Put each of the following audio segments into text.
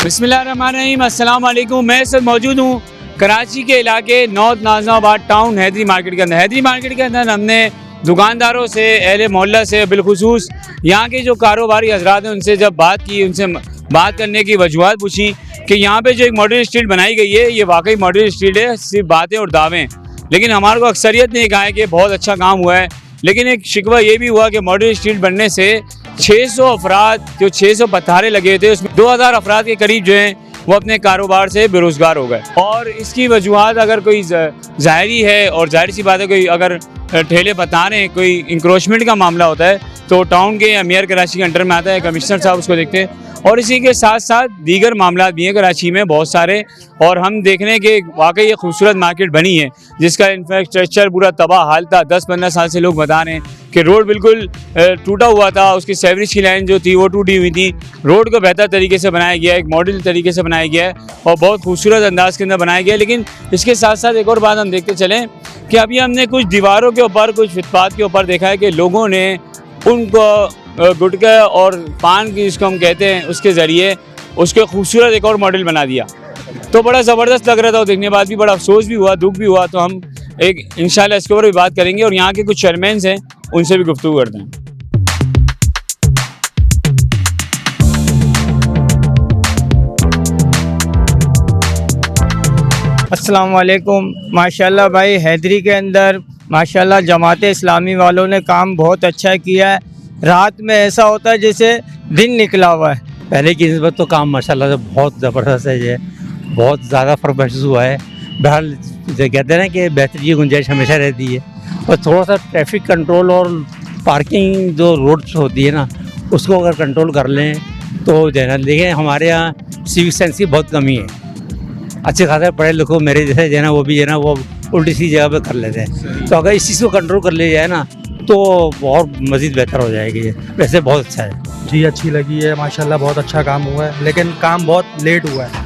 बिस्मिल्लाहिर्रहमानिर्रहीम, अस्सलाम वालेकुम। मैं सर मौजूद हूँ कराची के इलाके north Nazimabad town Hyderi market के अंदर। हैदरी मार्केट के अंदर हमने दुकानदारों से, अहले मोहल्ला से, बिलखुसूस यहाँ के जो कारोबारी हजरात हैं उनसे जब बात की, उनसे बात करने की वजूहत पूछी कि यहाँ पे जो एक मॉडर्न स्ट्रीट बनाई गई है ये वाकई मॉडर्न स्ट्रीट है, सिर्फ बातें और दावे। लेकिन हमारे को अक्सरियत ने कहा है कि बहुत अच्छा काम हुआ है, लेकिन एक शिकवा ये भी हुआ कि मॉडर्न स्ट्रीट बनने से 600 अफराद, जो 600 पत्थारे लगे थे उसमें 2000 अफराद के करीब जो हैं वो अपने कारोबार से बेरोज़गार हो गए। और इसकी वजूहत अगर कोई ज़ाहिरी है, और जाहिर सी बात है कोई अगर ठेले बता रहे हैं, कोई इंक्रोचमेंट का मामला होता है तो टाउन के या मेयर कराची के अंडर में आता है, कमिश्नर साहब उसको देखते हैं। और इसी के साथ साथ दीगर मामला भी हैं कराची में बहुत सारे, और हम देख रहे हैं कि वाकई ये खूबसूरत मार्केट बनी है जिसका इंफ्रास्ट्रक्चर पूरा तबाह हाल था। 10-15 साल से लोग बता रहे हैं कि रोड बिल्कुल टूटा हुआ था, उसकी सेवरेज की लाइन जो थी वो टूटी हुई थी। रोड को बेहतर तरीके से बनाया गया है, एक मॉडल तरीके से बनाया गया है और बहुत खूबसूरत अंदाज के अंदर बनाया गया है। लेकिन इसके साथ साथ एक और बात हम देखते चलें कि अभी हमने कुछ दीवारों के ऊपर, कुछ फुटपाथ के ऊपर देखा है कि लोगों ने उनको गुटखा और पान की जिसको हम कहते हैं उसके ज़रिए उसके खूबसूरत एक और मॉडल बना दिया। तो बड़ा ज़बरदस्त लग रहा था, देखने के बाद भी बड़ा अफसोस भी हुआ, दुख भी हुआ। तो हम एक इंशाल्लाह इसके ऊपर भी बात करेंगे और यहाँ के कुछ चेयरमैन हैं उनसे भी गुफ्तगू करते हैं। अस्सलाम वालेकुम। माशाल्लाह भाई, हैदरी के अंदर माशाल्लाह जमात इस्लामी वालों ने काम बहुत अच्छा किया है। रात में ऐसा होता है जैसे दिन निकला हुआ है। पहले की निस्बत तो काम माशाल्लाह से बहुत ज़बरदस्त है, ये बहुत ज़्यादा फ़र्क महसूस हुआ है। बहरहाल जो कहते हैं ना कि बेहतरी की गुंजाइश हमेशा रहती है, और थोड़ा सा ट्रैफिक कंट्रोल और पार्किंग जो रोड्स होती है ना उसको अगर कंट्रोल कर लें तो जो है ना, देखें हमारे यहाँ सिविक सेंस की बहुत कमी है। अच्छे खासे पढ़े लिखो मेरे जैसे जो है ना वो भी जो है ना वो उल्टी सी जगह पे कर लेते हैं। तो अगर इस चीज़ को कंट्रोल कर लिया जाए ना तो और मज़ीद बेहतर हो जाएगी। ये वैसे बहुत अच्छा है जी, अच्छी लगी है माशाल्लाह, बहुत अच्छा काम हुआ है। लेकिन काम बहुत लेट हुआ है,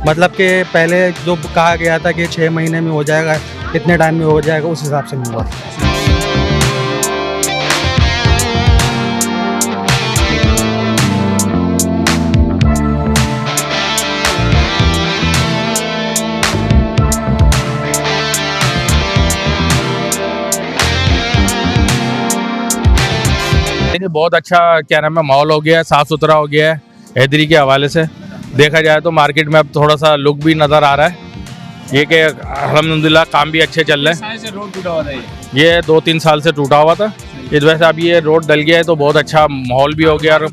मतलब कि पहले जो कहा गया था कि 6 महीने में हो जाएगा, इतने टाइम में हो जाएगा, उस हिसाब से नहीं हुआ। बहुत अच्छा क्या नाम है माहौल हो गया है, साफ़ सुथरा हो गया है। हैदरी के हवाले से देखा जाए तो मार्केट में अब थोड़ा सा लुक भी नज़र आ रहा है। ये कि अल्हम्दुलिल्लाह काम भी अच्छे चल रहे हैं। रोड टूटा हुआ था ये 2-3 साल से टूटा हुआ था, इस वजह से अब ये रोड डल गया है तो बहुत अच्छा माहौल भी हो गया और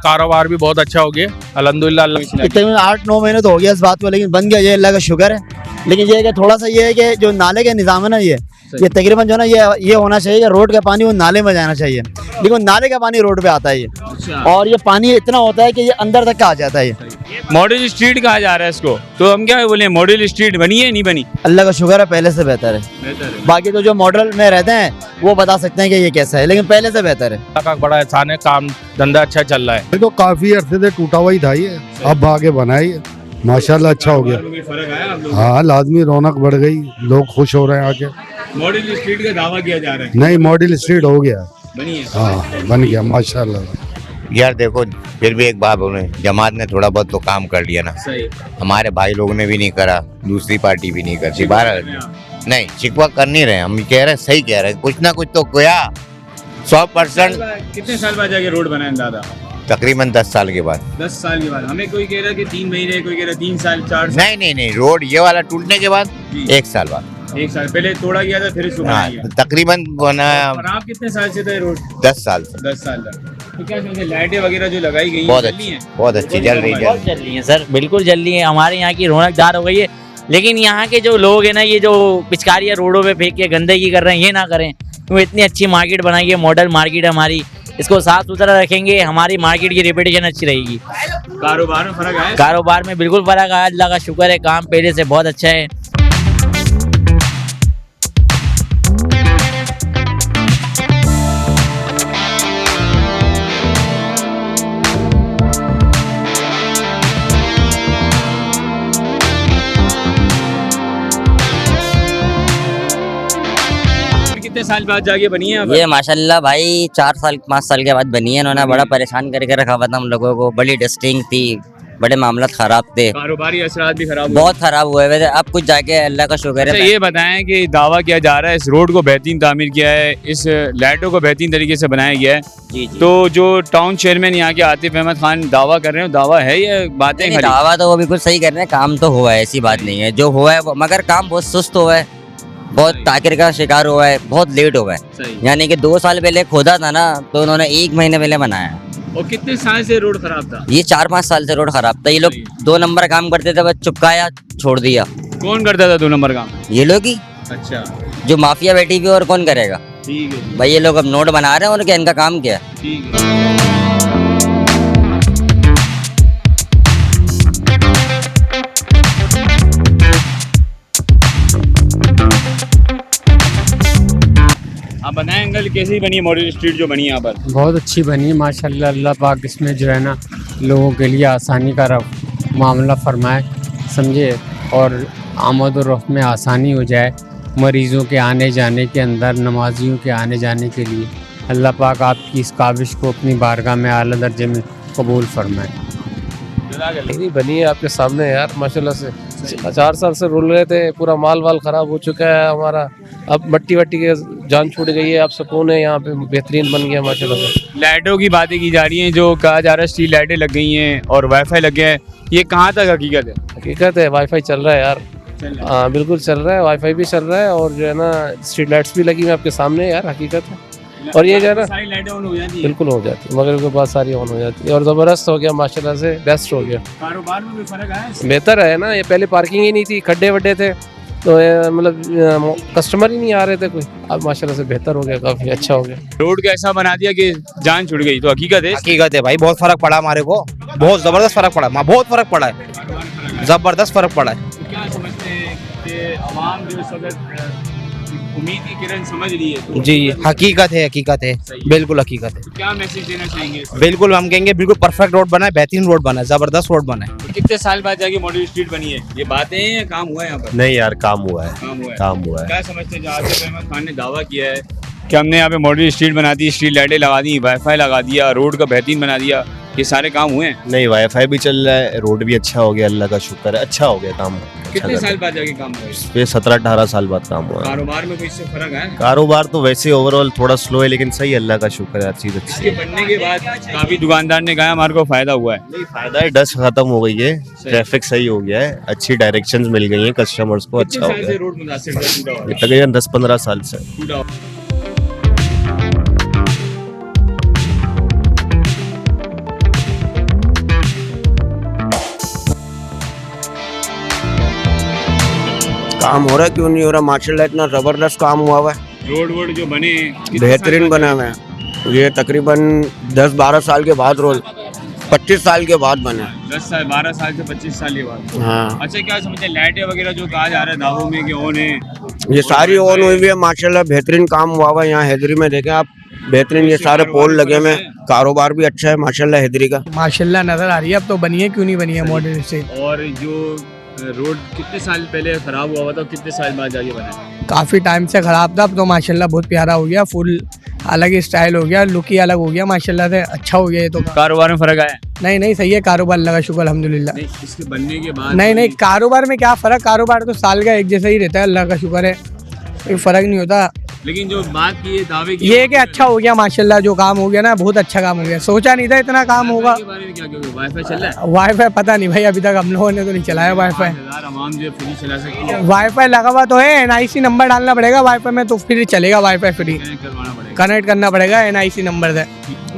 कारोबार भी बहुत अच्छा हो गया अल्हम्दुलिल्लाह। तकरीबन 8-9 महीने तो हो गया इस बात को, लेकिन बन गया, ये अल्लाह का शुक्र है। लेकिन ये है कि थोड़ा सा ये है कि जो नाले का निज़ाम है ना, ये तकरीबन जो है ना ये होना चाहिए कि रोड का पानी वो नाले में जाना चाहिए, लेकिन नाले का पानी रोड पे आता है ये। और ये पानी इतना होता है कि ये अंदर तक का आ जाता है। ये मॉडल स्ट्रीट कहा जा रहा है इसको, तो हम क्या बोले, मॉडल स्ट्रीट बनी है नहीं बनी? अल्लाह का शुक्र है, पहले से बेहतर है। बाकी तो जो मॉडल में रहते हैं वो बता सकते हैं कि ये कैसा है, लेकिन पहले से बेहतर है। का बड़ा एहसान है, काम धंधा अच्छा चल रहा है। तो काफी अरसे से टूटा हुआ ही था ये, अब आगे बना है माशाल्लाह, अच्छा हो गया। हाँ, लाजमी रौनक बढ़ गई, लोग खुश हो रहे हैं आके। मॉडल स्ट्रीट का दावा किया जा रहा है, नहीं मॉडल स्ट्रीट हो गया, बनी है। हाँ बन गया माशाल्लाह। यार देखो, फिर भी एक बात बोले, जमात ने थोड़ा बहुत तो काम कर लिया ना। सही। हमारे भाई लोगों ने भी नहीं करा, दूसरी पार्टी भी नहीं करती। 12 नहीं शिकवा कर नहीं रहे, हम कह रहे हैं, सही कह रहे हैं, कुछ ना कुछ तो किया। 100% कितने साल बाद जाके रोड बनाए दादा? तकरीबन 10 साल के बाद। 10 साल के बाद। हमें कोई कह रहा है कि 3 महीने, कोई कह रहा है 3 साल, 4 साल। नहीं, रोड ये वाला टूटने के बाद 1 साल बाद। 1 साल पहले तोड़ा गया था, फिर इसको बनाया गया। तकरीबन बनाया। और आप कितने साल से थे रोड? 10 साल से। 10 साल तक। तो क्या समझे, लाइटें वगैरह जो लगाई गई बहुत अच्छी, बहुत अच्छी जल रही है सर, बिल्कुल जल रही है। हमारे यहाँ की रौनकदार हो गई है। लेकिन यहाँ के जो लोग हैं ना, ये जो पिचकारियाँ रोडों पे फेंक के गंदगी कर रहे हैं, ये ना करें। वो इतनी अच्छी मार्केट बनाई है, मॉडल मार्केट है हमारी, इसको साफ सुथरा रखेंगे, हमारी मार्केट की रेपुटेशन अच्छी रहेगी। कारोबार में फर्क आया? कारोबार में बिल्कुल फर्क आया, अल्लाह का शुक्र है, काम पहले से बहुत अच्छा है। कितने साल बाद जाके बनी है? ये माशाल्लाह भाई 4 साल 5 साल के बाद बनी है। इन्होंने बड़ा परेशान करके रखा हुआ था हम लोगों को, बड़ी डस्टिंग थी, बड़े मामला ख़राब थे, कारोबारी असरात भी खराब हुए। बहुत ख़राब हुए वैसे। अब कुछ जाके अल्लाह का शुक्र अच्छा है। ये बताएं कि दावा किया जा रहा है इस रोड को बेहतरीन तामीर किया है, इस लाइटों को बेहतरीन तरीके से बनाया गया है, जी जी। तो जो टाउन चेयरमैन यहाँ के आतिफ अहमद खान दावा कर रहे हैं दावा है या बातें नहीं, खाली? दावा तो वो बिल्कुल सही कर रहे हैं, काम तो हुआ है, ऐसी बात नहीं है। जो हुआ है मगर काम बहुत सुस्त हुआ है, बहुत ताकिर का शिकार हुआ है, बहुत लेट हुआ है। सही। यानी कि 2 साल पहले खोदा था ना, तो उन्होंने 1 महीने पहले बनाया। और कितने साल से रोड खराब था? ये 4-5 साल से रोड खराब था। ये लोग 2 नंबर काम करते थे, बस चुपकाया, छोड़ दिया। कौन करता था 2 नंबर काम? ये लोग ही, अच्छा जो माफिया बैठी हुई, और कौन करेगा ठीक है भाई। ये लोग अब नोट बना रहे हैं, और क्या इनका काम क्या है? ठीक है। आप बताएं अंकल कैसी बनी है मॉडल स्ट्रीट जो बनी है यहाँ पर? बहुत अच्छी बनी है माशाल्लाह। अल्लाह पाक इसमें जो है ना लोगों के लिए आसानी का मामला फरमाए, समझे, और आमद और रफ्त में आसानी हो जाए मरीज़ों के आने जाने के अंदर, नमाजियों के आने जाने के लिए। अल्लाह पाक आपकी इस काविश को अपनी बारगाह में आला दर्जे में कबूल फरमाए। नहीं बनी है आपके सामने यार, माशाल्लाह से 4 साल से रुल रहे थे, पूरा माल वाल ख़राब हो चुका है हमारा। अब मट्टी वट्टी के जान छूट गई है, अब सुकून है यहाँ पे, बेहतरीन बन गया माशाल्लाह से। लाइटों की बातें की जा रही हैं, जो कहा जा रहा है स्ट्रीट लाइटें लग गई हैं और वाईफाई लग गया है, ये कहाँ तक हकीकत है? हकीकत है, वाईफाई चल रहा है यार। हाँ बिल्कुल चल रहा है, वाईफाई भी चल रहा है, और जो है ना स्ट्रीट लाइट्स भी लगी हुई आपके सामने यार, हकीकत है। और ये जो है ना सारी लाइटें ऑन हो जाती हैं? बिल्कुल हो जाती है, मगर के बाद सारी ऑन हो जाती है, और ज़बरदस्त हो गया माशाल्लाह से, बेस्ट हो गया। कारोबार में कोई फर्क आया है? बेहतर है ना, ये पहले पार्किंग ही नहीं थी, खड्डे वड्डे थे, तो मतलब कस्टमर ही नहीं आ रहे थे कोई। अब माशाल्लाह से बेहतर हो गया, काफ़ी अच्छा हो गया। रोड को ऐसा बना दिया कि जान छुट गई, तो हकीकत है? हकीकत है भाई, बहुत फर्क पड़ा हमारे को, बहुत जबरदस्त फर्क पड़ा, बहुत फर्क पड़ा है, जबरदस्त फर्क पड़ा है। क्या समझते हैं कि आवाम जो इस वक्त उम्मीद की किरण समझ रही है, तो जी हकीकत है, बिल्कुल हकीकत है। तो क्या मैसेज देना चाहेंगे? बिल्कुल हम कहेंगे बिल्कुल परफेक्ट रोड बना है, बेहतरीन रोड बना है, जबरदस्त रोड बना है। कितने साल बाद जाके मॉडल स्ट्रीट बनी है? ये बातें हैं या काम हुआ है यहाँ पर? नहीं यार, काम हुआ है, काम हुआ है। क्या समझते हैं जो आतिफ अहमद खान ने दावा किया है कि हमने यहाँ पे मॉडल स्ट्रीट बना दी, स्ट्रीट लाइटें लगा दी, वाईफाई लगा दिया, रोड का बेहतरीन बना दिया, ये सारे काम हुए हैं? नहीं, वाईफाई भी चल रहा है, रोड भी अच्छा हो गया, अल्लाह का शुक्र है, अच्छा हो गया काम। कितने साल बाद जाके काम हुआ है? ये 17-18 साल बाद काम हुआ है। कारोबार में कोई इससे फर्क आया? कारोबार तो वैसे ओवरऑल थोड़ा स्लो है, लेकिन सही, अल्लाह का शुक्र है, हर चीज़ अच्छी इसके है। बनने के बाद काफी दुकानदार ने कहा हमारे को फायदा हुआ है। नहीं, फायदा है, डस्ट खत्म हो गई है, ट्रैफिक सही हो गया है, अच्छी डायरेक्शंस मिल गई हैं कस्टमर्स को, अच्छा हो गया है। रोड मुतासिर है? तकरीबन 10-15 साल से। काम हो रहा है, क्यों नहीं हो रहा, माशाल्लाह इतना जबरदस्त काम हुआ है, रोड जो बने बेहतरीन बना हुआ है। ये तकरीबन 10-12 साल के बाद रोड, 25 साल के बाद बना। 10 साल 12 साल से 25 साल के बाद। हाँ अच्छा क्या समझते हैं लाइटें वगैरह जो कहा जा रहा है दावों में कि ऑन है, ये सारी ऑन हुई हुई है माशाल्लाह, बेहतरीन काम हुआ हुआ है। यहाँ हैदरी में देखें आप, बेहतरीन ये सारे पोल लगे हुए, कारोबार भी अच्छा है माशाल्लाह हैदरी का। माशाल्लाह नज़र आ रही है, अब तो बनी है, क्यों नहीं बनी है मॉडल स्ट्रीट। और जो रोड कितने साल पहले खराब हुआ था, कितने साल बाद जाके बना? काफ़ी टाइम से ख़राब था, अब तो माशाल्लाह बहुत प्यारा हो गया, फुल अलग ही स्टाइल हो गया, लुक ही अलग हो गया माशाल्लाह से, अच्छा हो गया ये तो। कारोबार में फर्क आया? नहीं सही है कारोबार, अल्लाह का शुक्र अल्हम्दुलिल्लाह। इसके बनने के बाद नहीं कारोबार में क्या फ़र्क, कारोबार तो साल का एक जैसा ही रहता है, अल्लाह का शुक्र है, कोई फ़र्क नहीं होता। लेकिन जो बात की दावे की ये है कि अच्छा हो गया माशाल्लाह, जो काम हो गया ना बहुत अच्छा काम हो गया, सोचा नहीं था इतना काम होगा। वाईफाई चल रहा है? वाईफाई पता नहीं भाई, अभी तक हम लोगों ने तो नहीं चलाया वाईफाई। आवाम जो फ्री चला सकती है, वाईफाई लगा हुआ तो है, NIC नंबर डालना पड़ेगा वाईफाई में, तो फिर चलेगा वाईफाई फ्री, कनेक्ट करना पड़ेगा NIC नंबर से।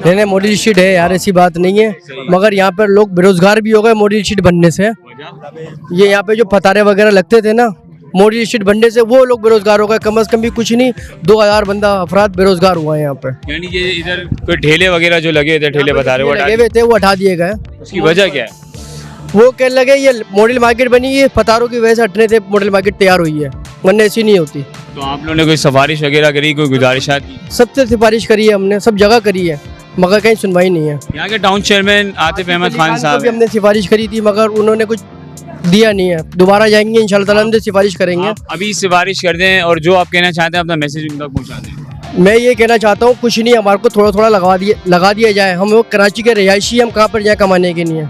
नहीं मॉडल स्ट्रीट है यार, ऐसी बात नहीं है, मगर यहाँ पर लोग बेरोजगार भी हो गए मॉडल स्ट्रीट बनने से। ये यहाँ पे जो पतारे वगैरह लगते थे ना, मॉडल स्ट्रीट बनने से वो लोग बेरोजगार हो गए, कम से कम भी कुछ नहीं 2000 बंदा अफराद बेरोजगार हुआ है यहाँ पे। यानी कि इधर कोई ठेले वगैरह जो लगे थे, ठेले बता रहे लगे हुए थे, वो हटा दिए गए। उसकी वजह क्या है? वो कहने लगे ये मॉडल मार्केट बनी, ये पतारों की वजह से हटने से मॉडल मार्केट तैयार हुई है, वरना ऐसी नहीं होती। तो आप लोगों ने कोई सिफारिश वगैरह करी, कोई गुजारिशात की? सबसे सिफारिश करी है हमने, सब जगह करी है, मगर कहीं सुनवाई नहीं है। यहाँ के टाउन चेयरमैन आतिफ अहमद खान साहब हमने सिफारिश करी थी, मगर उन्होंने कुछ दिया नहीं है। दोबारा जाएंगे इंशाल्लाह ताला, हम सिफारिश करेंगे। अभी सिफारिश कर दें और जो आप कहना चाहते हैं अपना मैसेज उन तक पहुँचा दें। मैं ये कहना चाहता हूँ कुछ नहीं, हमारे को थोड़ा थोड़ा लगा दिया जाए। हम लोग कराची के रिहायशी, हम कहाँ पर जाए कमाने के लिए?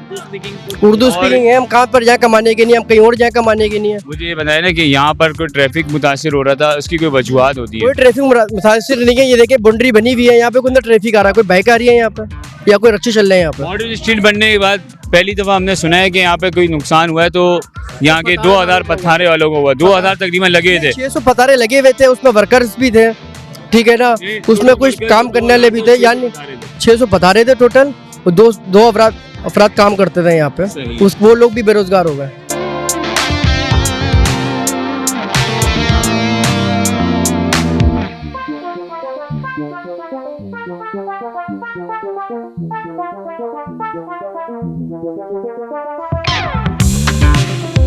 उर्दू स्पीकिंग है, हम कहाँ पर जाए कमाने के लिए? हम कहीं और जाए कमाने के लिए? मुझे ये बताया ना कि यहाँ पर कोई ट्रैफिक मुतासिर हो रहा था, उसकी कोई वजूहत होती है? कोई ट्रैफिक मुतासिर नहीं है। ये देखिए बाउंड्री बनी हुई है, यहाँ पे कोई ट्रैफिक आ रहा है, कोई बाइक आ रही है यहाँ पे, या कोई रिक्शे चल रहे हैं यहाँ पे। मॉडल स्ट्रीट बनने के बाद पहली दफ़ा हमने सुना है कि यहाँ पे कोई नुकसान हुआ है, तो यहाँ के 2000 पत्थारे वालों को हुआ, 2000 तकरीबन लगे थे। 600 पतारे लगे हुए थे, उसमें वर्कर्स भी थे, ठीक है ना, उसमें कुछ काम करने वाले भी थे, यानी 600 पतारे थे टोटल। दो अफराद काम करते थे यहाँ पे, वो लोग भी बेरोजगार हो गए। Thank you.